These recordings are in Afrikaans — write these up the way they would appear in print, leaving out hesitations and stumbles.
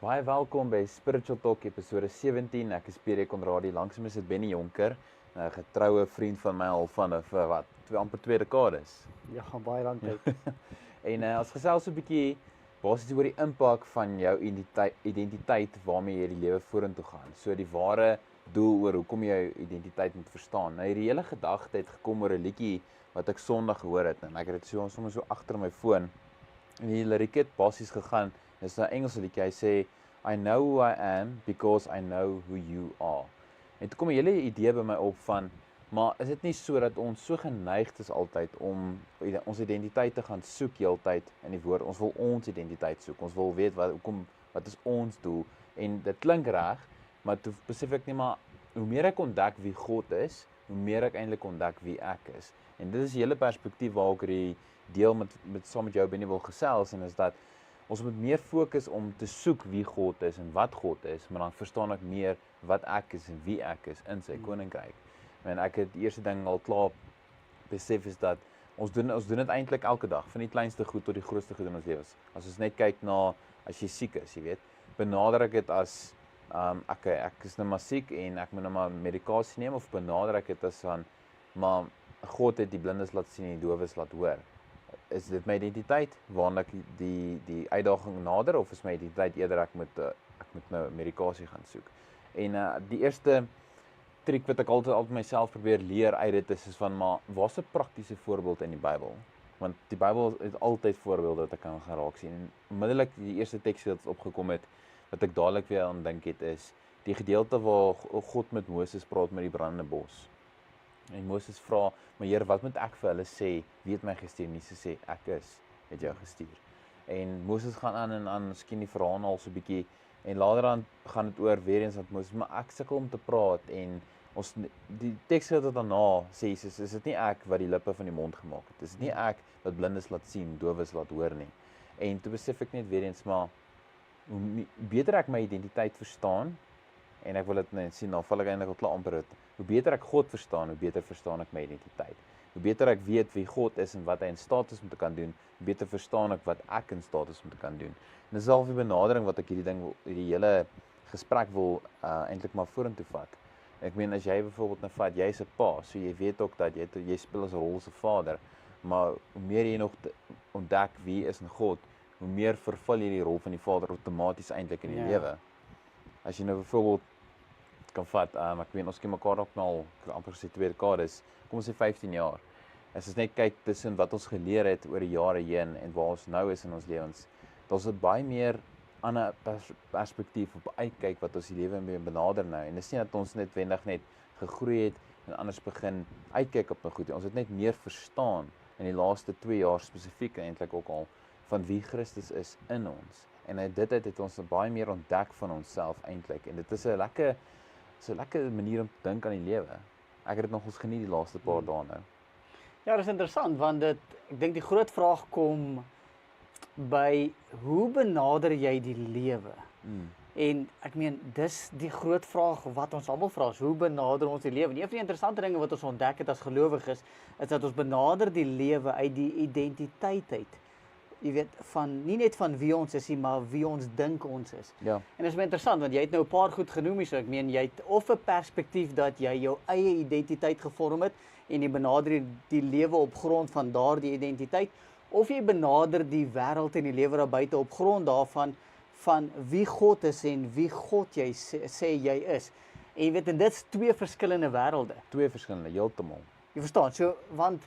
Baie welkom by Spiritual Talk episode 17. Ek is Pierre Conradie, langs my sit Benny Jonker, 'n getroue vriend van my al van vir amper 2 dekades. Ja, baie lank tyd. En ons gesels 'n bietjie basies oor die impak van jou identiteit waarmee jy die lewe vorentoe gaan. So die ware doel oor hoekom jy jou identiteit moet verstaan. Nou hierdie hele gedagte het gekom oor 'n liedjie wat ek Sondag gehoor het en ek het dit sommer so agter my foon. En die liriek het basies gegaan, dis 'n Engelse liedjie. Hy sê I know who I am because I know who you are. En toe kom 'n hele idee by my op van, maar is dit nie so dat ons so geneig is altyd om ons identiteit te gaan soek heeltyd in die woord? Ons wil ons identiteit soek. Ons wil weet wat is ons doel? En dit klink reg, maar toe besef ek nie, maar hoe meer ek ontdek wie God is, hoe meer ek eintlik ontdek wie ek is. En dit is die hele perspektief waar ek die deel saam met jou Benny wil gesels, en is dat ons moet meer fokus om te soek wie God is en wat God is, maar dan verstaan ek meer wat ek is en wie ek is in sy koninkryk. En ek het die eerste ding al klaar besef is dat ons doen dit eintlik elke dag, van die kleinste goed tot die grootste goed in ons lewens. As ons net kyk na, as jy siek is, jy weet, benader ek dit as, ek is nou maar siek en ek moet nou maar medikasie neem, of benader ek dit as van, maar God het die blindes laat sien en die dowes laat hoor. Is dit my identiteit waarna ek die uitdaging nader, of is my identiteit eerder ek moet nou medikasie gaan soek? En die eerste triek wat ek altyd myself probeer leer uit dit is van, maar waar's 'n praktiese voorbeeld in die Bybel? Want die Bybel het altyd voorbeelde wat ek kan gaan raak sien. En onmiddellik die eerste teks wat opgekom het, wat ek dadelik weer aan dink het, is die gedeelte waar God met Moses praat met die brandende bos. En Moses vra, maar Heer, wat moet ek vir hulle sê? Wie het my gestuur? Moses sê, ek het jou gestuur. En Moses gaan aan en aan, miskien die verhaal al so 'n bietjie, en later aan gaan dit oor weer eens dat Moses, maar ek sukkel om te praat, en die teks wat daarna sê Jesus, is dit nie ek wat die lippe van die mond gemaak het, is dit nie ek wat blindes laat sien, dowes laat hoor nie. En toe besef ek net weer eens, maar hoe beter ek my identiteit verstaan, en ek wil dit net sien, dan val ek eintlik al klaar amper uit. Hoe beter ek God verstaan, hoe beter verstaan ek my identiteit. Hoe beter ek weet wie God is en wat hy in staat is om te kan doen, hoe beter verstaan ek wat ek in staat is om te kan doen. En dis al die benadering wat ek hierdie hele gesprek wil eintlik maar vorentoe vat. Ek meen, as jy byvoorbeeld nou vat, jy's 'n pa, so jy weet ook dat jy speel as 'n rol as 'n vader, maar hoe meer jy nog ontdek wie is in God, hoe meer vervul jy die rol van die vader outomaties eintlik in die lewe. As jy nou byvoorbeeld kan vat, ek weet, ons ken mekaar ook al amper gesê 2 dekades, kom ons sê 15 jaar. As ons net kyk tussen wat ons geleer het oor die jare heen en waar ons nou is in ons lewens, daar's dit baie meer ander perspektief op uitkyk wat ons die lewe mee benader nou. En dis nie dat ons netwendig net gegroei het en anders begin uitkyk op 'n goed. Ons het net meer verstaan in die laaste 2 jaar spesifiek eintlik ook al van wie Christus is in ons. En uit dit het ons baie meer ontdek van onsself eintlik. En dit is 'n lekker manier om te dink aan die lewe. Ek het dit nogals geniet die laaste paar dae nou. Ja, dat is interessant, want ek dink die groot vraag kom by, hoe benader jy die lewe? En ek meen, dis die groot vraag wat ons almal vra, is hoe benader ons die lewe? En een van die interessante dinge wat ons ontdek het as gelowiges, is dat ons benader die lewe uit die identiteit uit. Jy weet, nie net van wie ons is nie, maar wie ons dink ons is. Ja. En dit is baie interessant, want jy het nou 'n paar goed genoem hier, so ek meen, jy het of 'n perspektief dat jy jou eie identiteit gevorm het, en jy benader die lewe op grond van daardie identiteit, of jy benader die wêreld en die lewe daar buite op grond daarvan, van wie God is en wie God jy sê jy is. En jy weet, en dit is 2 verskillende wêrelde. 2 verskillende, heeltemal. Jy verstaan, so, want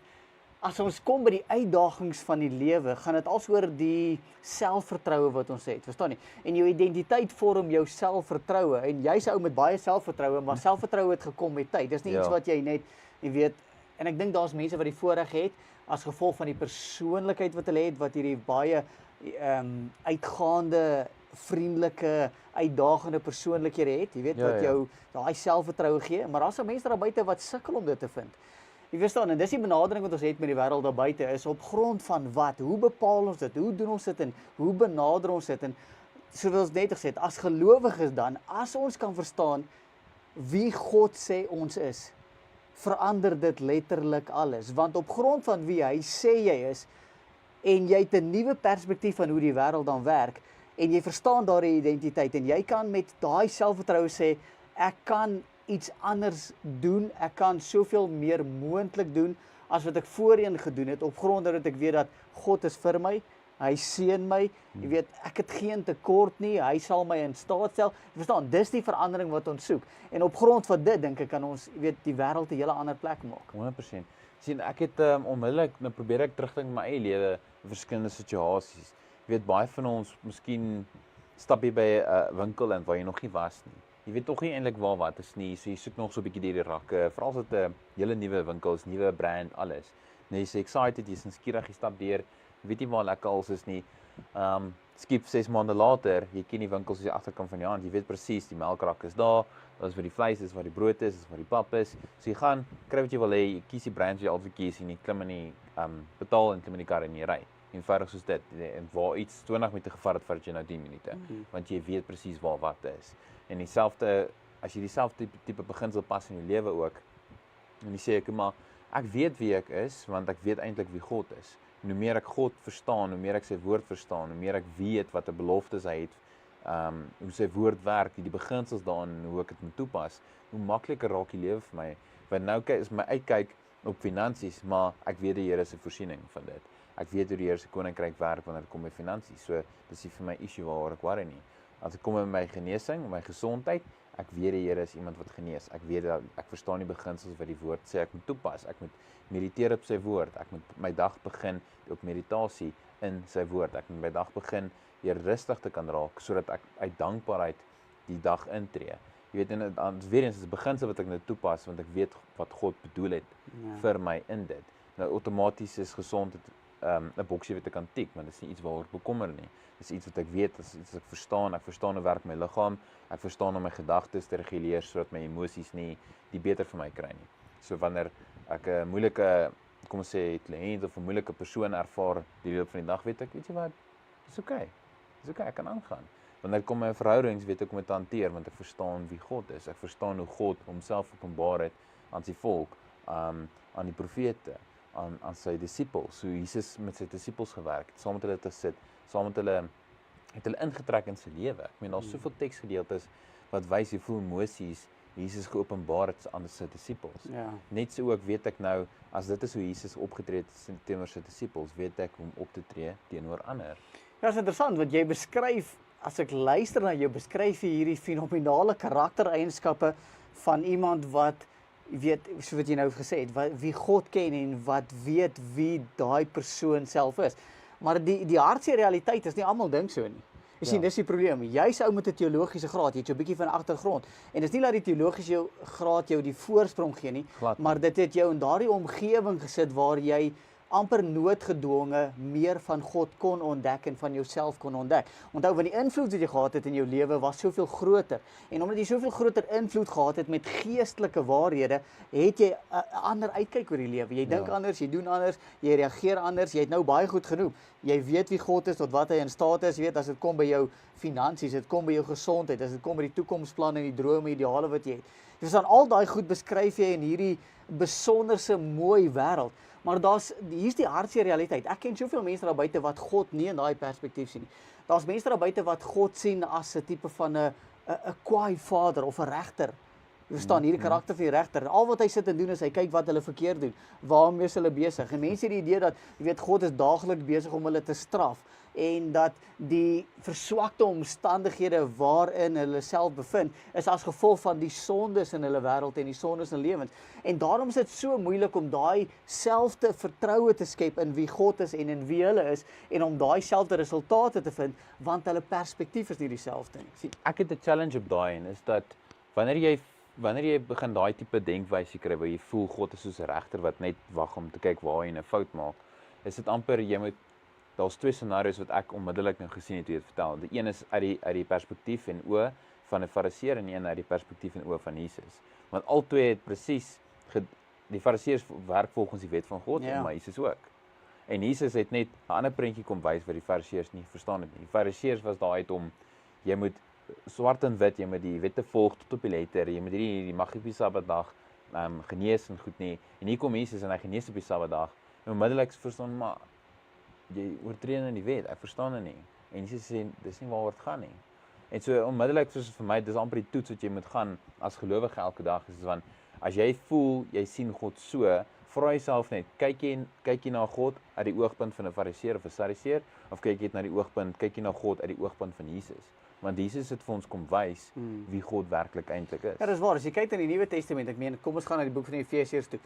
as ons kom by die uitdagings van die lewe, gaan dit als oor die selfvertroue wat ons het, verstaan nie? En jou identiteit vorm jou selfvertroue, en jy's 'n ou met baie selfvertroue, maar selfvertroue het gekom met tyd. Dis nie iets wat jy net, jy weet, en ek dink daar's mense wat die voorreg het, as gevolg van die persoonlikheid wat hulle het, wat hierdie baie uitgaande, vriendelike, uitdagende persoonlikhede het, jy weet, wat jou daai selfvertroue gee, maar daar's mense daar buite wat sukkel om dit te vind. Jy verstaan, en dis die benadering wat ons het met die wêreld daar buite, is op grond van wat? Hoe bepaal ons dit? Hoe doen ons dit en hoe benader ons dit? En soos ons net gesê het, as gelowiges dan, as ons kan verstaan wie God sê ons is, verander dit letterlik alles. Want op grond van wie hy sê jy is, en jy het 'n nuwe perspektief van hoe die wêreld dan werk, en jy verstaan daardie identiteit en jy kan met daai selfvertroue sê ek kan iets anders doen, ek kan soveel meer moontlik doen as wat ek voorheen gedoen het op grond dat ek weet dat God is vir my. Hy seën my, jy weet, ek het geen tekort nie, hy sal my in staat stel. Jy verstaan, dis die verandering wat ons soek. En op grond van dit dink ek kan ons, jy weet, die wêreld 'n hele ander plek maak. 100%. Sien, ek het onmiddellik nou probeer ek terugdink in my eie lewe in verskillende situasies. Jy weet, baie van ons miskien stap jy by 'n winkel in waar jy nog nie was nie. Jy weet tog nie eintlik waar wat is nie, so jy soek nog so 'n bietjie deur die rakke, veral as dit 'n hele nuwe winkel is, nuwe brand, alles. Nou jy's excited, jy's nuuskierig, jy stap deur. Jy weet nie waar lekker alles is nie. Skip 6 maande later, jy ken die winkels soos die agterkant van jou hand, jy weet presies die melkrak is daar, dis waar die vleis is, waar die brood is, waar die pap is. So jy gaan kry wat jy wil hê, jy kies die brand wat jy altyd kies en jy klim in die betaal en klim in die kar en jy ry. Eenvoudig soos dit. En waar iets 20 minute gevat het vat jy nou 10 minute, want jy weet presies waar wat is. En dieselfde as jy dieselfde tipe beginsel pas in jou lewe ook. En jy sê ek maar ek weet wie ek is want ek weet eintlik wie God is. En hoe meer ek God verstaan, hoe meer ek sy woord verstaan, hoe meer ek weet wat 'n beloftes hy het, hoe sy woord werk, die beginsels daarin, hoe ek dit moet toepas, hoe makliker raak die lewe vir my. Want nou is my uitkyk op finansies, maar ek weet die Here se voorsiening van dit. Ek weet hoe die Here se koninkryk werk wanneer dit kom by finansies. So dis nie vir my issue waaroor ek worry nie. As ek kom in my genesing, my gesondheid, ek weet die Here is iemand wat genees. Ek weet dat ek verstaan die beginsels wat die woord sê ek moet toepas. Ek moet mediteer op sy woord. Ek moet my dag begin op meditasie in sy woord. Ek moet my dag begin weer rustig te kan raak sodat ek uit dankbaarheid die dag intree. Jy weet, en weer eens is 'n beginsel wat ek nou toepas want ek weet wat God bedoel het vir my in dit. Nou outomaties is gesondheid 'n boksie wat ek kan tik, maar dit is nie iets waaroor ek bekommer nie. Dis iets wat ek weet, dis iets wat ek verstaan hoe werk my liggaam, ek verstaan hoe my gedagtes te reguleer sodat my emosies nie die beter vir my kry nie. So wanneer ek 'n moeilike, kom ons sê, kliënt of 'n moeilike persoon ervaar die loop van die dag, weet ek, weet jy wat, dis oké. Dis oké, ek kan aangaan. Wanneer kom my verhoudings, weet ek hoe om dit te hanteer, want ek verstaan wie God is. Ek verstaan hoe God homself openbaar het aan sy volk, aan die profete, aan sy disippels, hoe Jesus met sy disippels gewerk het, saam met hulle te sit, saam met hulle het hulle ingetrek in sy lewe. Ek meen, daar's soveel teksgedeeltes wat wys hoeveel emosies Jesus geopenbaar het aan sy disippels. Ja. Net so ook weet ek nou, as dit is hoe Jesus opgetree het teenoor sy disippels, weet ek hoe om op te tree teenoor ander. Ja, is interessant, want jy beskryf, as ek luister na jou, beskryf jy hierdie fenominale karaktereienskappe van iemand wat, weet, so wat jy nou gesê het, wie God ken en wat weet wie daai persoon self is. Maar die hartse realiteit is nie almal dink so nie. Jy sien, dis die probleem. Jy's ou met 'n teologiese graad, jy het so 'n bietjie van agtergrond. En dis nie dat die teologiese graad jou die voorsprong gee nie, maar dit het jou in daardie omgewing gesit waar jy amper noodgedwonge meer van God kon ontdek en van jouself kon ontdek. Onthou, want die invloed wat jy gehad het in jou lewe was soveel groter. En omdat jy soveel groter invloed gehad het met geestelike waarhede, het jy 'n ander uitkyk oor die lewe. Jy dink anders, jy doen anders, jy reageer anders. Jy het nou baie goed genoem. Jy weet wie God is, tot wat hy in staat is, weet, as dit kom by jou finansies, dit kom by jou gesondheid, as dit kom by die toekomsplanne en die drome, ideale wat jy het. Dus dan al daai goed beskryf jy in hierdie besonderse mooi wêreld. Maar hier's die hartse realiteit. Ek ken soveel mense daar buite wat God nie in daai perspektief sien nie. Daar's mense daar buite wat God sien as 'n tipe van 'n kwaai vader of 'n regter. Jy verstaan, hierdie karakter van die regter. Al wat hy sit en doen is hy kyk wat hulle verkeerd doen. Waarmee is hulle besig? En mense het die idee dat, jy weet, God is daagliks besig om hulle te straf en dat die verswakte omstandighede waarin hulle self bevind is as gevolg van die sondes in hulle wêreld en die sondes in lewens. En daarom is dit so moeilik om daai selfde vertroue te skep in wie God is en in wie hulle is en om daai selfde resultate te vind, want hulle perspektief is nie dieselfde nie. Sien, ek het 'n challenge op daai en is dat wanneer jy begin daai tipe denkwyse kry waar jy voel God is soos 'n regter wat net wag om te kyk waar jy 'n fout maak, is dit amper daar's twee scenario's wat ek onmiddellik nou gesien het hoe jy dit vertel. Die een is uit die perspektief en oë van 'n Fariseer en die een uit die perspektief en oë van Jesus. Want al twee het presies die Fariseërs werk volgens die wet van God, maar Jesus ook. En Jesus het net 'n ander prentjie kom wys wat die Fariseërs nie verstaan het nie. Die Fariseërs was daai om jy moet swart en wit, jy moet die wette volg tot op die letter. Jy moet die mag op die Sabbatdag genees en goed nie. En hier kom Jesus en hy genees op die Sabbatdag. En onmiddellik verstaan maar jy oortree in die wet. Ek verstaan dit nie. En Jesus sê dis nie waaroor dit gaan nie. En so onmiddellik soos vir my dis amper die toets wat jy moet gaan as gelowige elke dag is van as jy voel jy sien God so, vra jouself net, kyk jy na God uit die oogpunt van 'n Fariseer of 'n Sadduseer of kyk jy jy na God uit die oogpunt van Jesus? Want Jesus het vir ons kom wys wie God werklik eintlik is. Ja, dis waar. As jy kyk in die Nuwe Testament, ek meen, kom ons gaan na die boek van die Efesiërs toe.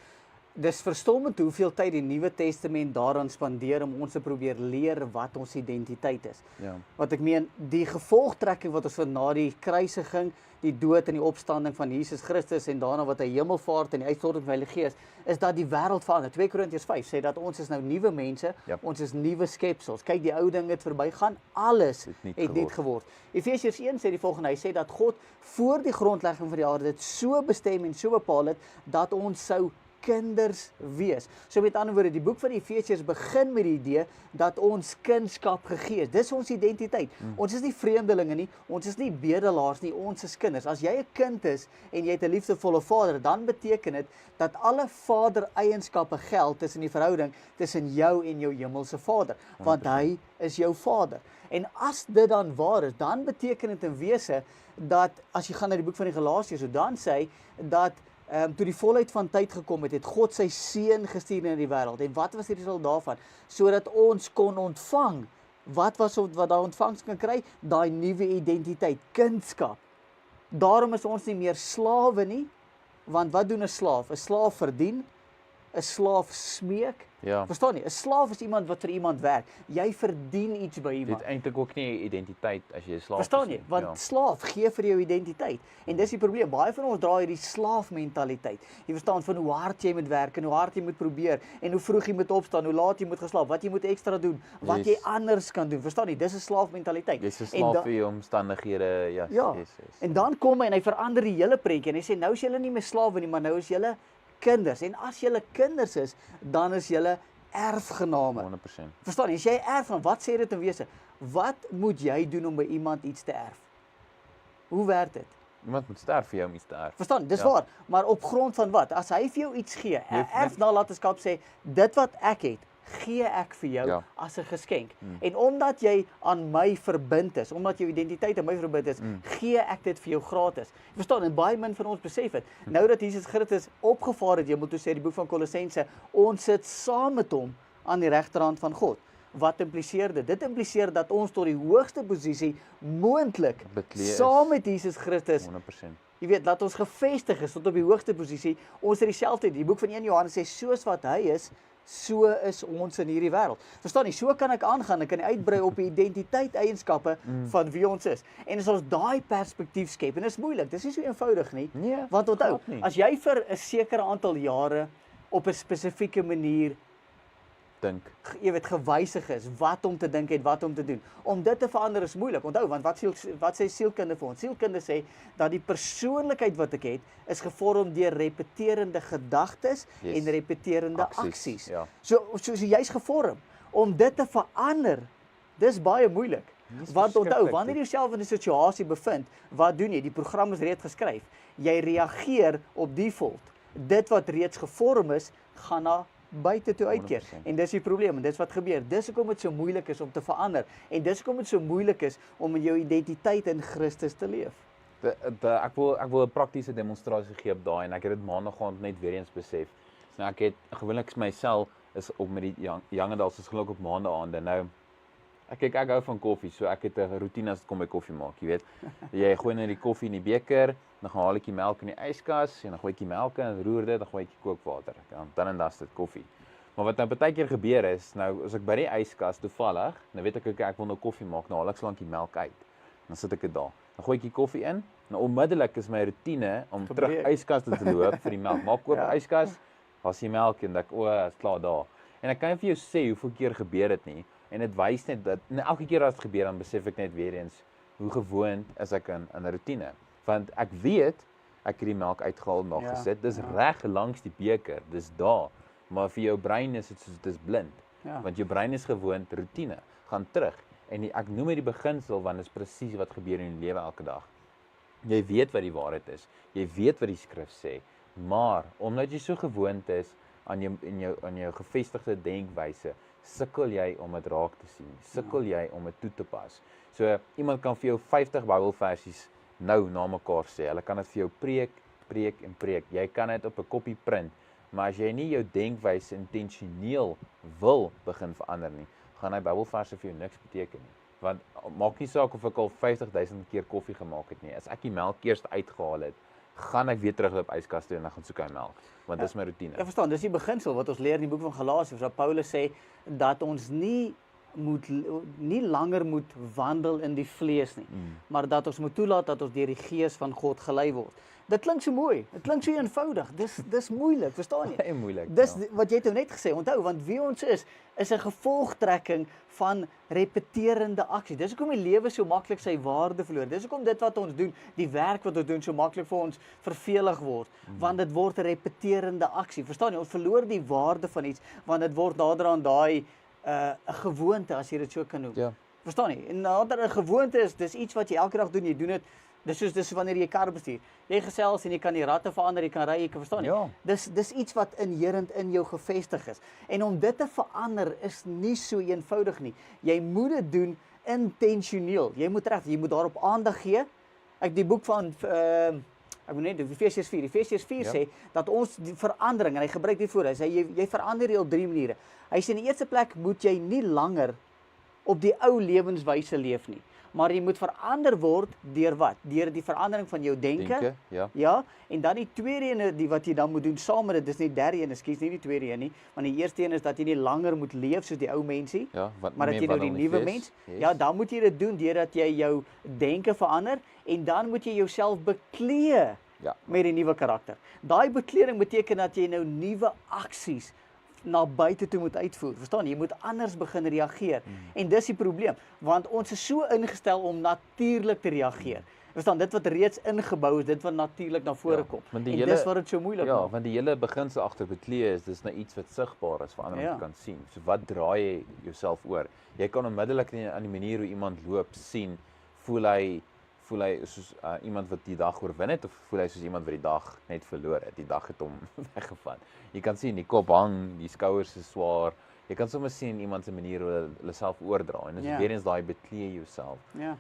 Dis verstommend hoeveel tyd die Nuwe Testament daaraan spandeer om ons te probeer leer wat ons identiteit is. Ja. Wat ek meen, die gevolgtrekking wat ons na die kruisiging, die dood en die opstanding van Jesus Christus en daarna wat hy hemelvaart en die uitstorting van die Heilige Gees, is dat die wêreld verander. 2 Korintiërs 5 sê dat ons is nou nuwe mense, ons is nuwe skepsels. Kyk, die ou ding het verbygaan, alles het nuut geword. Efesiërs 1 sê die volgende, hy sê dat God voor die grondlegging van die aarde dit so bestem en so bepaal het dat ons sou kinders wees. So met ander woorde, die boek van die Efesiërs begin met die idee dat ons kindskap gegee is. Dis ons identiteit. Ons is nie vreemdelinge nie, ons is nie bedelaars nie, ons is kinders. As jy 'n kind is en jy het 'n liefdevolle vader, dan beteken dit dat alle vader-eienskappe geld tussen die verhouding tussen jou en jou hemelse Vader, want hy is jou Vader. En as dit dan waar is, dan beteken dit in wese dat as jy gaan na die boek van die Galasiërs, so dan sê hy dat toe die volheid van tyd gekom het, het God sy seun gestuur in die wêreld. En wat was die resultaat daarvan? Sodat ons kon ontvang. Wat daai ontvangs kan kry? Daai nuwe identiteit, kindskap. Daarom is ons nie meer slawe nie, want wat doen 'n slaaf? 'n Slaaf verdien, 'n slaaf smeek. Ja. Verstaan jy? 'n Slaaf is iemand wat vir iemand werk. Jy verdien iets by iemand. Dit eintlik ook nie 'n identiteit as jy 'n slaaf is. Verstaan jy? Want slaaf gee vir jou identiteit. En dis die probleem. Baie van ons dra hierdie slaafmentaliteit. Jy verstaan van hoe hard jy moet werk en hoe hard jy moet probeer en hoe vroeg jy moet opstaan, hoe laat jy moet geslaap, wat jy moet ekstra doen, wat jy anders kan doen. Verstaan jy? Dis 'n slaafmentaliteit. Jy's 'n slaaf vir jou omstandighede. Ja. En dan kom hy en hy verander die hele prentjie en hy sê nou is julle nie meer slawe nie, maar nou is julle kinders. En as julle kinders is, dan is julle erfgename. 100%. Verstaan jy? As jy erf van, wat sê dit in wese? Wat moet jy doen om by iemand iets te erf? Hoe werk dit? Iemand moet sterf vir jou om iets te erf. Verstaan, dis waar. Maar op grond van wat? As hy vir jou iets gee, erfnalatenskap sê, dit wat ek het, gee ek vir jou as 'n geskenk. En omdat jy aan my verbind is, omdat jou identiteit aan my verbind is, gee ek dit vir jou gratis. Jy verstaan, en baie min van ons besef dit. Nou dat Jesus Christus opgevaar het, jy moet toe sê die boek van Kolossense, ons sit saam met hom aan die regterhand van God. Wat impliseer dit? Dit impliseer dat ons tot die hoogste posisie moontlik saam met Jesus Christus 100%. Jy weet, dat ons gevestig is tot op die hoogste posisie. Ons het dieselfde. Die boek van 1 Johannes sê soos wat hy is, so is ons in hierdie wêreld. Verstaan jy? So kan ek aangaan. Ek kan uitbrei op die identiteit eienskappe van wie ons is. En as ons daai perspektief skep, en dit is moeilik. Dit is nie so eenvoudig nie. Nee, want onthou, as jy vir 'n sekere aantal jare op 'n spesifieke manier dink, jy weet, gewysig is wat om te dink en wat om te doen. Om dit te verander is moeilik. Onthou, want wat sê sielkunde vir ons? Sielkunde sê dat die persoonlikheid wat ek het, is gevorm deur repeterende gedagtes en repeterende aksies. Ja. So jy's gevorm. Om dit te verander, dis baie moeilik. Want onthou, wanneer jy jouself in 'n situasie bevind, wat doen jy? Die program is reeds geskryf. Jy reageer op default. Dit wat reeds gevorm is, gaan na buite toe uitkeer. 100%. En dis die probleem en dis wat gebeur. Dis hoekom dit so moeilik is om te verander en dis hoekom dit so moeilik is om jou identiteit in Christus te leef. Ek wil 'n praktiese demonstrasie gee op daai en ek het dit maandag aand net weer eens besef. Nou ek het gewoonlik myself is op met die Youngedals is gelukkig op maandagaande. Nou ek hou van koffie, so ek het 'n roetine as dit kom by koffie maak, jy weet. Jy gooi net die koffie in die beker, dan gaan haal ek die melk in die yskas en dan gooi ek die melk in en roer dit, dan gooi ek die kookwater. Dan en dan is dit koffie. Maar wat nou baie keer gebeur is, nou as ek by die yskas toevallig, nou weet ek wil nou koffie maak, nou haal ek slank die melk uit. Dan sit ek dit daar. Dan gooi ek die koffie in. Nou onmiddellik is my roetine om terug yskas te loop vir die melk. Maak oop yskas, was die melk en ek is klaar daar. En ek kan vir jou sê hoeveel keer gebeur dit nie. En dit wys net dat elke keer as dit gebeur dan besef ek net weer eens hoe gewoond is ek in 'n roetine. Want ek weet ek het die melk uitgehaal en daar gesit. Dis reg langs die beker. Dis daar. Maar vir jou brein is dit soos dit is blind. Want jou brein is gewoond roetine. Gaan terug. En ek noem dit die beginsel want dit is presies wat gebeur in die lewe elke dag. Jy weet wat die waarheid is. Jy weet wat die skrif sê. Maar omdat jy so gewoond is aan jou gevestigde denkwyse, sukkel jy om dit raak te sien? Sukkel jy om dit toe te pas? So iemand kan vir jou 50 Bybelversies nou na mekaar sê. Hulle kan dit vir jou preek en preek. Jy kan dit op 'n koppie print, maar as jy nie jou denkwyse intentioneel wil begin verander nie, gaan hy Bybelverse vir jou niks beteken nie. Want maak nie saak of ek al 50.000 keer koffie gemaak het nie. As ek die melk eers uitgehaal het, gaan ek weer terugloop yskas toe en dan gaan soek hy melk, want dis my roetine. Ja, verstaan, dis die beginsel wat ons leer in die boek van Galasiërs, waar Paulus sê dat ons nie langer moet wandel in die vlees nie, maar dat ons moet toelaat dat ons deur die Gees van God gelei word. Dit klink so mooi, dit klink so eenvoudig, dis moeilik, verstaan jy? Baie moeilik. Dis wat jy het nou net gesê, onthou, want wie ons is 'n gevolgtrekking van repeterende aksie. Dis hoekom die lewe so maklik sy waarde verloor. Dis hoekom dit wat ons doen, die werk wat ons doen, so maklik vir ons vervelig word, want dit word 'n repeterende aksie. Verstaan jy? Ons verloor die waarde van iets, want dit word naderhand daai 'n gewoonte, as jy dit so kan noem. Ja. Verstaan jy? En nader 'n gewoonte is, dis iets wat jy elke dag doen, jy doen dit. Dis wanneer jy kar bestuur. Jy gesels en jy kan die ratte verander, jy kan ry, jy kan verstaan nie. Ja. Dis iets wat inherent in jou gevestig is. En om dit te verander is nie so eenvoudig nie. Jy moet dit doen intentioneel. Jy moet daarop aandag gee. Ek die boek van ek moet net Efesiërs 4. Efesiërs 4 sê dat ons die verandering, en hy gebruik dit voor. Hy sê jy verander jy op 3 maniere. Hy sê in die eerste plek moet jy nie langer op die ou lewenswyse leef nie. Maar jy moet verander word deur wat? Deur die verandering van jou denke. Ja, en dan die tweede een wat jy dan moet doen saam met dit, dis nie die derde een, ekskuus, nie die tweede een nie, want die eerste een is dat jy nie langer moet leef soos die ou mensie, maar dat jy nou die nuwe mens. Ja, dan moet jy dit doen deurdat jy jou denke verander en dan moet jy jouself beklee met die nuwe karakter. Daai bekleding beteken dat jy nou nuwe aksies na buite toe moet uitvoer. Verstaan, jy moet anders begin reageer. En dis die probleem, want ons is so ingestel om natuurlik te reageer. Verstaan, dit wat reeds ingebou is, dit wat natuurlik na vore kom. En dis wat dit so moeilik maak. Ja, want die hele beginsel agter beklee is, dis nou iets wat sigbaar is vir ander om te kan sien. So wat draai jy jouself oor? Jy kan onmiddellik aan die manier hoe iemand loop sien, voel hy soos iemand wat die dag oorwin het, of voel hy soos iemand wat die dag net verloor het, die dag het hom weggevat. Jy kan sien, die kop hang, die skouers is swaar, jy kan sommer sien iemand se manier hoe hulle self oordra, en dis weer eens daai beklee jouself. Ja.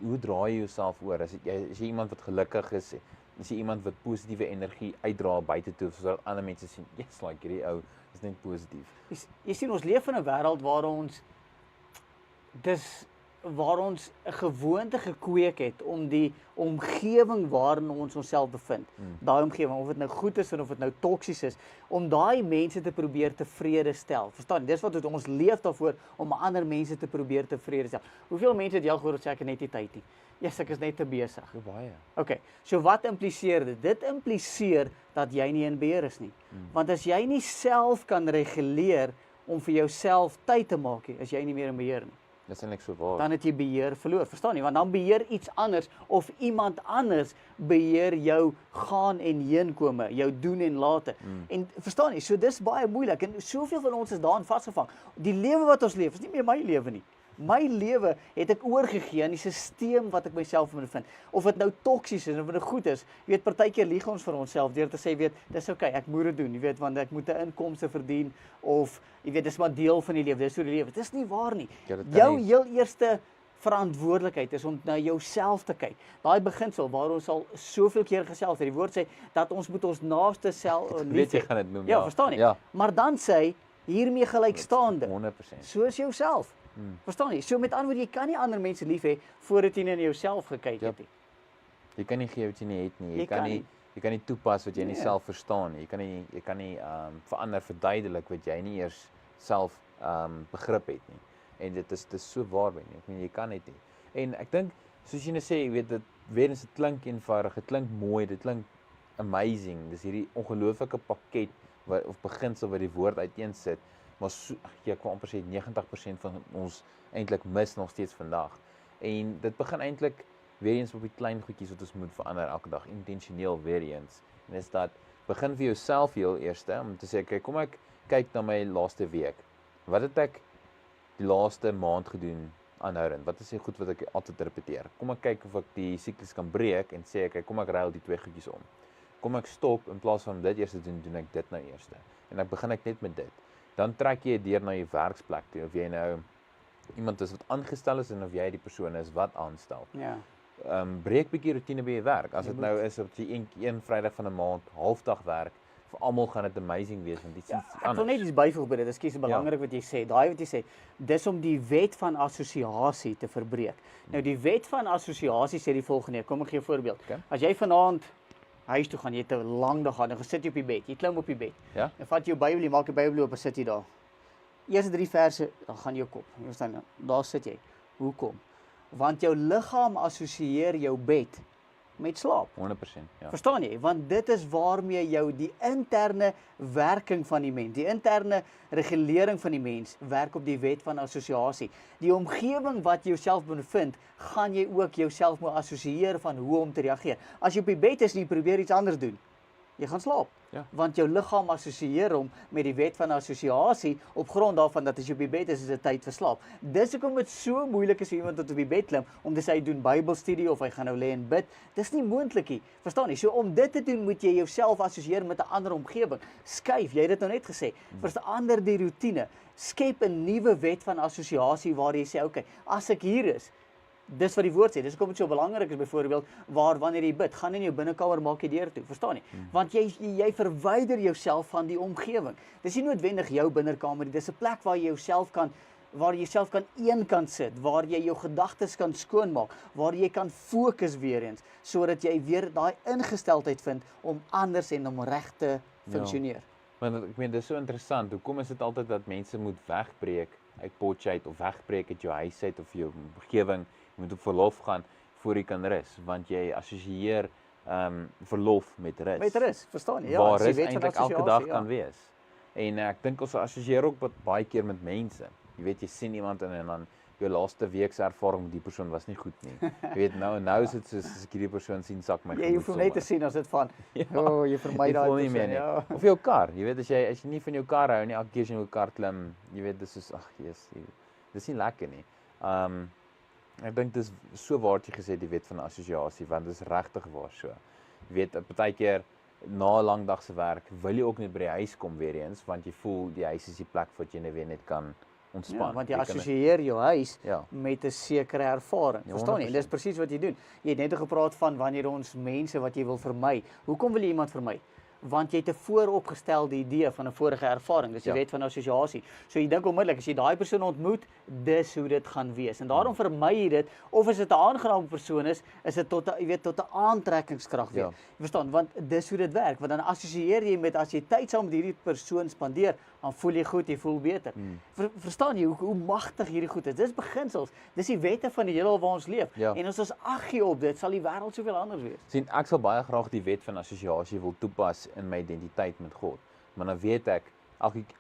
Hoe draai jy jouself oor? As jy iemand wat gelukkig is, as jy iemand wat positiewe energie uitdra buite toe, sodat ander mense sien, yes, like hierdie ou is net positief. Jy sien, ons leef in 'n wêreld waar ons 'n gewoonte gekweek het om die omgewing waarin ons onsself bevind, daai omgewing, of dit nou goed is of dit nou toksies is, om daai mense te probeer tevrede stel. Verstaan, dis wat ons leef daarvoor, om ander mense te probeer tevrede stel. Hoeveel mense het jy al gehoor wat sê ek het net nie tyd nie? Yes, ek is net te besig. Baie. Okay, so wat impliseer dit? Dit impliseer dat jy nie in beheer is nie. Want as jy nie self kan reguleer om vir jouself tyd te maak nie, is jy nie meer in beheer nie. Dit is eintlik so waar. Dan het jy beheer verloor, verstaan nie? Want dan beheer iets anders of iemand anders beheer jou gaan en heenkome, jou doen en late. En verstaan nie, so dis baie moeilik en soveel van ons is daarin vasgevang. Die lewe wat ons leef is nie meer my lewe nie. My lewe het ek oorgegee aan die stelsel wat ek myself in bevind. Of dit nou toksies is of dit goed is. Jy weet, partykeer lieg ons vir onsself deur te sê, weet, dis okay, ek moet dit doen, jy weet, want ek moet 'n inkomste verdien of jy weet, dis maar deel van die lewe, dis hoe die lewe. Dis nie waar nie. Jou heel eerste verantwoordelikheid is om na jouself te kyk. Daai beginsel waar ons al soveel keer gesels het. Die woord sê dat ons moet ons naaste self lief hê. Weet jy gaan dit noem. Ja, verstaan nie. Ja. Maar dan sê hiermee gelykstaande. 100%. Soos jouself. Verstaan jy? So met ander woorde, jy kan nie ander mense lief hê voordat jy na jouself gekyk het nie. Jy kan nie gee wat jy nie het nie. Jy kan nie toepas wat jy nie self verstaan nie. Jy kan nie verander verduidelik wat jy nie eers self begrip het nie. En dit is so waar by nie. Ek meen jy kan dit nie. En ek dink soos jy nou sê, jy weet dit weer eens dit klink eenvoudig, dit klink mooi, dit klink amazing. Dis hierdie ongelooflike pakket of beginsel wat die woord uiteensit. Maar ek wil amper sê 90% van ons eintlik mis nog steeds vandag. En dit begin eintlik weer eens op die klein goedjies wat ons moet verander elke dag, intentioneel weer eens. En is dat begin vir jouself heel eerste om te sê, okay, kom ek kyk na my laaste week. Wat het ek die laaste maand gedoen aanhoudend? Wat is die goed wat ek altyd repeteer? Kom ek kyk of ek die siklus kan breek en sê okay, kom ek ruil die twee goedjies om. Kom ek stop in plaas van dit eers te doen, doen ek dit nou eerste. En dan begin ek net met dit. dan trek jy deur na jou werksplek toe, of jy nou iemand is wat aangestel is en of jy die persoon is wat aanstel. Ja. Breek bietjie roetine by jou werk. As dit nou is op jy een Vrydag van 'n maand halfdag werk, vir almal gaan dit amazing wees want dit is iets Ek wil net iets byvoeg by dit. Dit is belangrik wat jy sê. Daai wat jy sê, dis om die wet van assosiasie te verbreek. Nou die wet van assosiasie sê die volgende. Kom ek gee 'n voorbeeld. Okay. As jy vanaand huis toe gaan, jy het 'n lang dag gehad en gesit jy op die bed. Jy klim op die bed. Ja? En vat jou Bybel, jy maak die Bybel oop en sit jy daar. Eerste 3 verse, dan gaan jou kop. Jy verstaan, daar sit jy. Hoekom? Want jou liggaam assosieer jou bed met slaap. 100%, ja. Verstaan jy? Want dit is waarmee jou die interne werking van die mens, die interne regulering van die mens werk op die wet van assosiasie. Die omgewing wat jy jouself bevind, gaan jy ook jouself moet assosieer van hoe om te reageer. As jy op die bed is en jy probeer iets anders doen, jy gaan slaap. Ja. Want jou liggaam assosieer hom met die wet van assosiasie op grond daarvan dat as jy op die bed is dit tyd vir slaap. Dis hoekom dit so moeilik is vir iemand wat op die bed klim om te sê hy doen Bybelstudie of hy gaan nou lê en bid. Dis nie moontlik nie. Verstaan jy? So om dit te doen moet jy jouself assosieer met 'n ander omgewing. Skuif, jy het dit nou net gesê. Verander die roetine. Skep 'n nuwe wet van assosiasie waar jy sê, okay, as ek hier is, dis wat die woord sê. Dis hoekom dit so belangrik is byvoorbeeld wanneer jy bid, gaan in jou binnekamer maak jy deur toe, verstaan jy? Want jy verwyder jouself van die omgewing. Dis nie noodwendig jou binnekamer nie. Dis 'n plek waar jy jouself kan eenkant sit, waar jy jou gedagtes kan skoonmaak, waar jy kan fokus weer eens, sodat jy weer daai ingesteldheid vind om anders en om reg te funksioneer. Want ek meen dis so interessant. Hoekom is dit altyd dat mense moet wegbreek uit potjie uit of wegbreek uit jou huis uit of jou omgewing? Jy moet op verlof gaan voor jy kan rus, want jy assosieer verlof met rus. Met rus, verstaan jy? Ja, waar dis die rus wet van eintlik elke assosiasie, dag kan wees. En ek dink ons assosieer ook baie keer met mense. Jy weet, jy sien iemand en dan jou laaste week se ervaring met die persoon was nie goed nie. Jy weet, nou is dit soos as ek hierdie persoon sien, sak my Jy hoef hom net te sien as dit van, jy vermy jy daai voel nie meer persoon, nie. ja. Of jou kar, jy weet as jy nie van jou kar hou nie, elke keer as jy in jou kar klim, jy weet dis soos dis nie lekker nie. Ek dink dis so waar jy gesê die wet van assosiasie, want dit is regtig waar so. Jy weet, partykeer na 'n lang dag se werk wil jy ook net by die huis kom weer eens, want jy voel die huis is die plek wat jy net weer net kan ontspan. Ja, want jy assosieer jou huis Ja. met 'n sekere ervaring. Ja, Verstaan jy? En dis 100%. presies wat jy doen. Jy het net gepraat van wanneer ons mense wat jy wil vermy. Hoekom wil jy iemand vermy? Want jy het 'n vooropgestelde idee van 'n vorige ervaring. Dis die wet van assosiasie. So jy dink onmiddellik as jy daai persoon ontmoet, dis hoe dit gaan wees. En daarom vermy jy dit of as dit 'n aangename persoon is dit tot 'n aantrekkingskrag weer. Ja. Jy verstaan, want dis hoe dit werk. Want dan assosieer jy met as jy tyd saam met hierdie persoon spandeer, dan voel jy goed, jy voel beter. Verstaan jy hoe magtig hierdie goed is? Dis beginsels. Dis die wette van die heelal waar ons leef. Ja. En as ons ag gee op dit, sal die wêreld soveel anders wees. Sien, ek sal baie graag die wet van assosiasie wil toepas in my identiteit met God. Maar dan weet ek,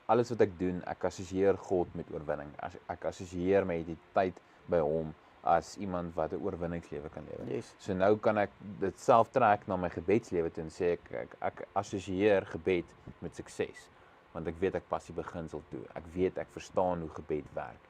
alles wat ek doen, ek assosieer God met oorwinning. Ek assosieer my identiteit by hom as iemand wat 'n oorwinningslewe kan lewe. Yes. So nou kan ek dit self trek na my gebedslewe toe en sê ek assosieer gebed met sukses. Want ek weet ek pas die beginsel toe. Ek weet ek verstaan hoe gebed werk.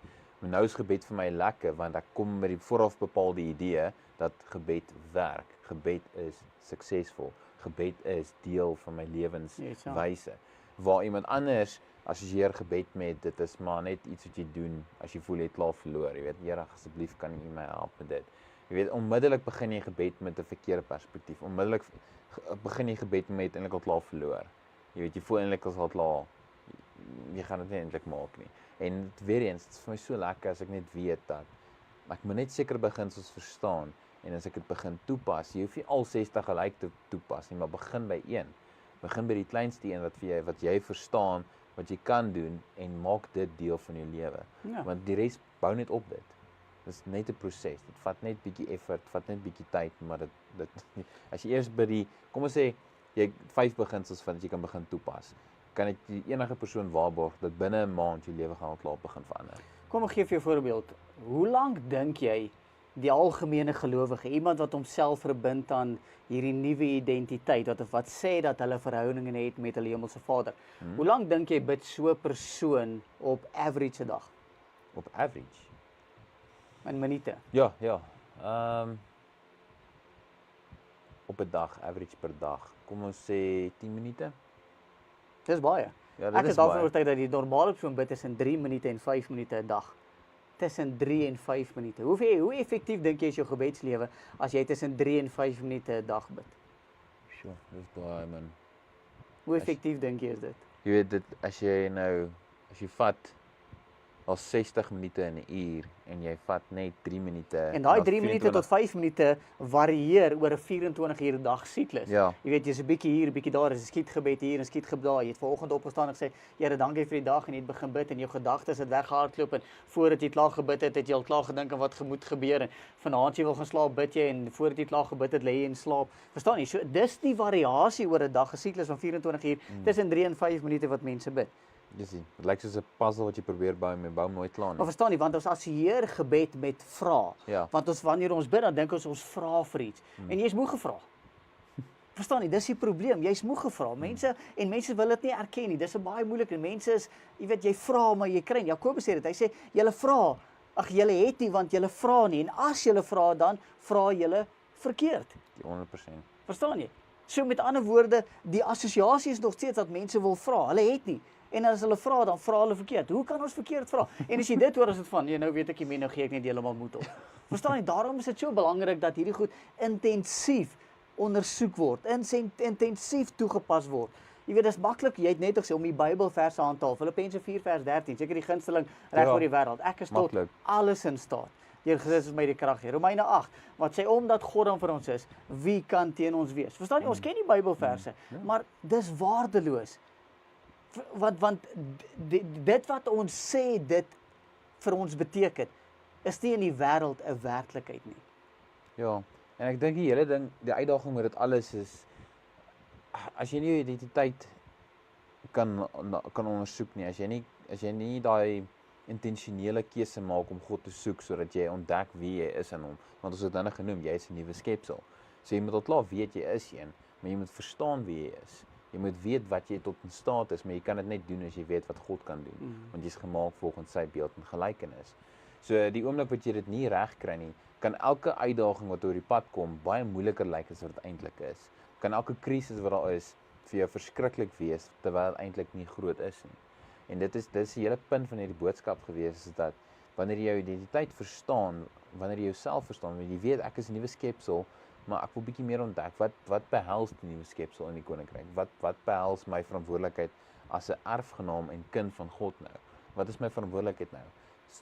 Maar nou is gebed vir my lekker want ek kom met die vooraf bepaalde idee dat gebed werk. Gebed is suksesvol. Gebed is deel van my lewenswyse. Waar iemand anders assosieer gebed met dit is maar net iets wat jy doen as jy voel jy het klaar verloor. Jy weet, Here, asseblief kan U my help met dit. Jy weet, onmiddellik begin jy gebed met 'n verkeerde perspektief. Onmiddellik begin jy gebed met eintlik al klaar verloor. Jy weet, jy voel eintlik as al klaar jy gaan dit nie eintlik maak nie. En weer eens, dit is vir my so lekker as ek net weet dat ek moet net sekere beginsels verstaan en as ek dit begin toepas, jy hoef nie al 60 gelyk te toepas nie, maar begin by een. Begin by die kleinste een wat jy verstaan, wat jy kan doen en maak dit deel van jou lewe. Ja. Want die res bou net op dit. Dis net 'n proses. Dit vat net bietjie effort, vat net bietjie tyd, maar dit as jy eers by die kom ons sê jy 5 beginsels vind dat jy kan begin toepas, kan ek enige persoon waarborg dat binne 'n maand jou lewe gaan klaar begin verander. Kom ek gee vir jou 'n voorbeeld. Hoe lank dink jy die algemene gelowige, iemand wat homself verbind aan hierdie nuwe identiteit, wat sê dat hulle verhoudinge het met hulle hemelse Vader. Hoe lank dink jy bid so 'n persoon op average 'n dag? Op average? In minute. Ja. Op 'n dag, average per dag. Kom ons sê 10 minute. Dis baie. Ja, dit Ek is is daarvan baie. oortuig dat die normale persoon bid tussen 3 minute en 5 minute 'n dag. Tussen 3 en 5 minute. Hoe effektief dink jy is jou gebedslewe as jy tussen 3 en 5 minute 'n dag bid? Sjoe, dis baie man. Hoe effektief dink jy is dit? Jy weet dit as jy vat al 60 minute in 'n uur en jy vat net 3 minute En daai dan 3 minute tot 5 minute varieer oor 'n 24 uur dag siklus. Ja. Jy weet jy's 'n bietjie hier, 'n bietjie daar, is 'n skietgebed hier en skietgebed daar. Jy het vanoggend opgestaan en gesê, Here, dankie vir die dag en jy het begin bid en jou gedagtes het weggehardloop en voordat jy klaar gebid het jy al klaar gedink aan wat moet gebeur en vanaand jy wil gaan slaap bid jy en voordat jy klaar gebid het lê jy in slaap. Verstaan jy? So dis die variasie oor 'n dag, 'n siklus van 24 uur tussen 3 en 5 minute wat mense bid. Jy sien, dit lyk soos 'n puzzle wat jy probeer bou en jy bou nooit klaar Maar nie. verstaan jy, want ons assosieer gebed met vra. Ja. Want wanneer ons bid, dan dink ons vra vir iets. En jy's moeg gevra. Verstaan jy, dis die probleem. Jy's moeg gevra. Mense wil dit nie erken nie. Dis 'n baie moeilike. Mense is, jy weet, jy vra maar jy kry nie. Jakobus sê dit. Hy sê julle vra. Ag julle het nie want julle vra nie. En as julle vra dan vra julle verkeerd. 100%. Verstaan jy? So met ander woorde, die assosiasie is nog steeds dat mense wil vra. Hulle het nie. En as hulle vra, dan vra hulle verkeerd. Hoe kan ons verkeerd vra? En as jy dit hoor, is dit van, nou weet ek nie meer, nou gee ek net heeltemal moed op. Verstaan jy? Daarom is dit so belangrik dat hierdie goed intensief ondersoek word, intensief toegepas word. Jy weet, dit is maklik, jy het net gesê om die Bybelverse aan te haal. Filippense 4 vers 13, seker die gunsteling reg Ja, oor die wêreld. Ek is tot maklik. alles in staat deur Christus my die krag gee. Romeine 8, wat sê omdat God dan vir ons is, wie kan teen ons wees? Verstaan jy? Ons ken die Bybelverse, maar dis waardeloos. Want dit wat ons sê dit vir ons beteken, is nie in die wêreld 'n werklikheid nie. Ja, en ek dink die hele ding, die uitdaging met dit alles is, as jy nie jou identiteit kan ondersoek nie, as jy nie daai intentionele keuse maak om God te soek sodat jy ontdek wie jy is in hom, want ons het nou genoem, jy is 'n nuwe skepsel. So jy moet al klaar weet jy is een, maar jy moet verstaan wie jy is. Jy moet weet wat jy tot in staat is, maar jy kan dit net doen as jy weet wat God kan doen, want jy's gemaak volgens sy beeld en gelykenis. So die oomblik wat jy dit nie reg kry nie, kan elke uitdaging wat oor die pad kom baie moeiliker lyk as wat dit eintlik is. Kan elke krisis wat daar is vir jou verskriklik wees terwyl dit eintlik nie groot is nie. En dit is die hele punt van hierdie boodskap gewees, is dat wanneer jy jou identiteit verstaan, wanneer jy jouself verstaan, wanneer jy weet ek is 'n nuwe skepsel, maar ek wil bietjie meer ontdek, wat behels die nuwe skepsel in die koninkryk? Wat behels my verantwoordelikheid as 'n erfgenaam en kind van God nou? Wat is my verantwoordelikheid nou?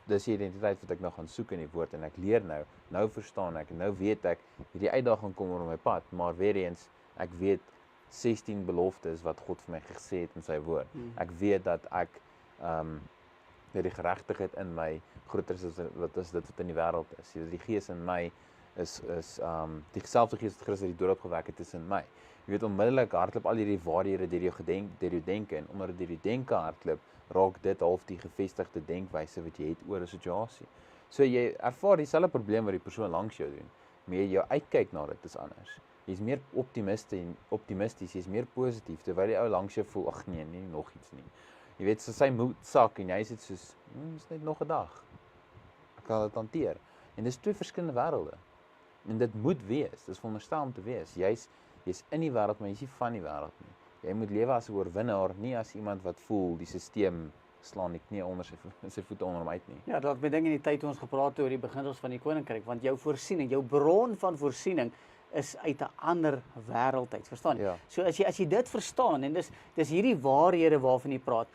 Dis die identiteit wat ek nou gaan soek in die woord en ek leer nou verstaan ek en nou weet ek hierdie uitdaging kom oor my pad, maar weer eens ek weet 16 beloftes wat God vir my gesê het in sy woord. Ek weet dat ek dat die geregtigheid in my groter is as dit wat in die wêreld is. Die Gees in my is dieselfde Gees wat Christus uit die dood opgewek het is in my. Jy weet onmiddellik hardloop al hierdie waarhede deur jou denke en omdat dit deur die denke hardloop, raak dit half die gevestigde denkwyse wat jy het oor 'n situasie. So jy ervaar dieselfde probleem wat die persoon langs jou doen, maar jou uitkyk na dit is anders. Jy's meer optimisties, jy's meer positief terwyl die ou langs jou voel, ag nee, nog iets nie. Jy weet, so sy moed sak en jy sê soos, is net nog 'n dag. Ek kan dit hanteer. En dis twee verskillende wêrelde. En dit moet wees, dis veronderstel om te wees. Jy's in die wêreld, maar jy's nie van die wêreld nie. Jy moet lewe as 'n oorwinnaar, nie as iemand wat voel die stelsel slaan die knie onder sy voete onder hom uit nie. Ja, dat my ding in die tyd toe ons gepraat het oor die beginsels van die koninkryk, want jou voorsiening, jou bron van voorsiening is uit 'n ander wêreld uit, verstaan jy? Ja. So as jy dit verstaan en dis hierdie waarhede waarvan jy praat,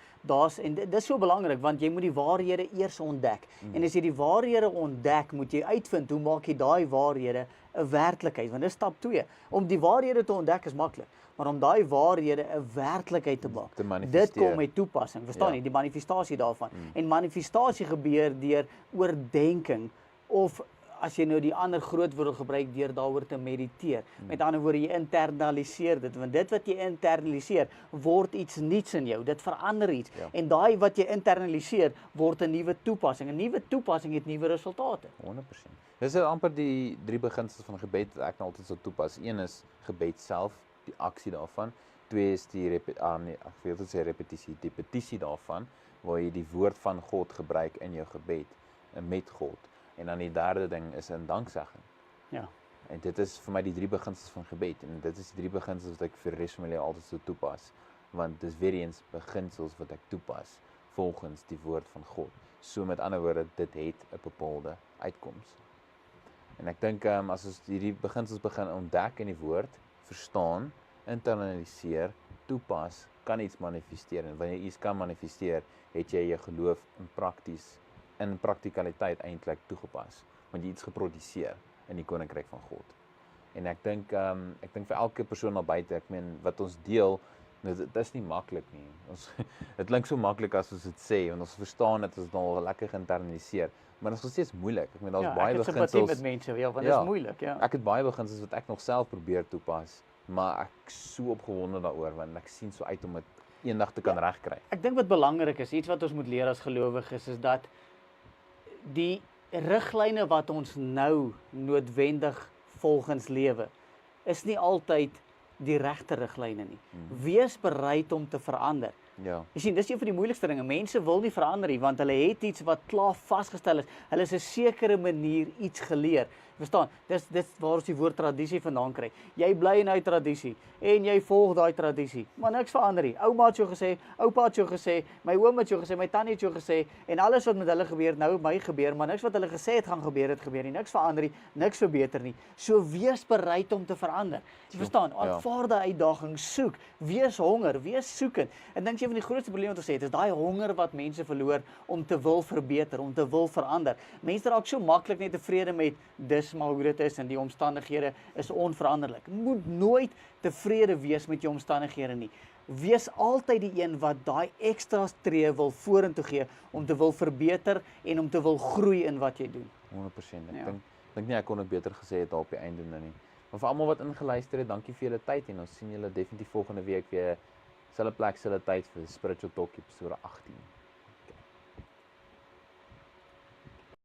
dis so belangrik want jy moet die waarhede eers ontdek. En as jy die waarhede ontdek, moet jy uitvind hoe maak jy daai waarhede 'n werklikheid, want dis stap 2. Om die waarhede te ontdek is maklik, maar om daai waarhede 'n werklikheid te maak, dit kom met toepassing, verstaan jy, die manifestasie daarvan. En manifestasie gebeur deur oordeenking of as jy nou die ander groot woord gebruik deur daaroor te mediteer. Met ander woorde, jy internaliseer dit, want dit wat jy internaliseer word iets nuuts in jou. Dit verander iets. Ja. En daai wat jy internaliseer word 'n nuwe toepassing. 'n Nuwe toepassing het nuwe resultate. 100%. Dis amper die 3 beginsels van gebed wat ek altyd sal toepas. Een is gebed self, die aksie daarvan. 2 is die die petisie daarvan, waar jy die woord van God gebruik in jou gebed met God. En dan die derde ding is 'n danksegging. Ja. En dit is vir my die 3 beginsels van gebed en dit is die 3 beginsels wat ek vir die res van my lewe altyd sou toepas. want dis weer eens beginsels wat ek toepas volgens die woord van God. So met ander woorde, dit het 'n bepaalde uitkoms. En ek dink as ons hierdie beginsels begin ontdek in die woord, verstaan, internaliseer, toepas, kan iets manifesteer. En wanneer iets kan manifesteer, het jy jou geloof in praktikaliteit eintlik toegepas, want jy iets geproduseer in die koninkryk van God. En ek dink vir elke persoon daar buite, ek meen wat ons deel, dit is nie maklik nie. Dit klink so maklik as ons dit sê, want ons verstaan dit, ons het al lekker geïnternaliseer, maar dit is nog steeds moeilik. Ek meen daar's baie beginsels. Ek het simpatie met mense, want dit is moeilik, ja. Ek het baie beginsels wat ek nog self probeer toepas, maar ek so opgewonde daaroor, want ek sien so uit om dit eendag te kan regkry. Ek dink wat belangrik is, iets wat ons moet leer as gelowiges, is dat die riglyne wat ons nou noodwendig volgens lewe, is nie altyd die regte riglyne nie. Wees bereid om te verander. Ja. Jy sien, dis een van die moeilikste dinge. Mense wil nie verander nie, want hulle het iets wat klaar vasgestel is. Hulle is 'n sekere manier iets geleer. Verstaan? Dis waar ons die woord tradisie vandaan kry. Jy bly in 'n tradisie en jy volg daai tradisie, maar niks verander nie. Ouma het so gesê, oupa het so gesê, my oom het so gesê, my tannie het so gesê en alles wat met hulle gebeur nou my gebeur, maar niks wat hulle gesê het gaan gebeur nie. Niks verander nie, niks verbeter nie. So wees bereid om te verander. Jy verstaan? Aanvaar daai uitdaging, soek, wees honger, wees soekend. En dink jy van die grootste probleme wat ons het, is daai honger wat mense verloor om te wil verbeter, om te wil verander. Mense raak so maklik net tevrede met dis maar hoe dit is en die omstandighede is onveranderlik. Moet nooit tevrede wees met jou omstandighede nie. Wees altyd die een wat daai ekstra tree wil vorentoe gee om te wil verbeter en om te wil groei in wat jy doen. 100%. Ek dink nie ek kon dit beter gesê het daar op die einde nou nie. Maar vir almal wat ingeluister het, dankie vir julle tyd en ons sien julle definitief volgende week weer selfde plek, selfde tyd vir Spiritual Talk episode 18.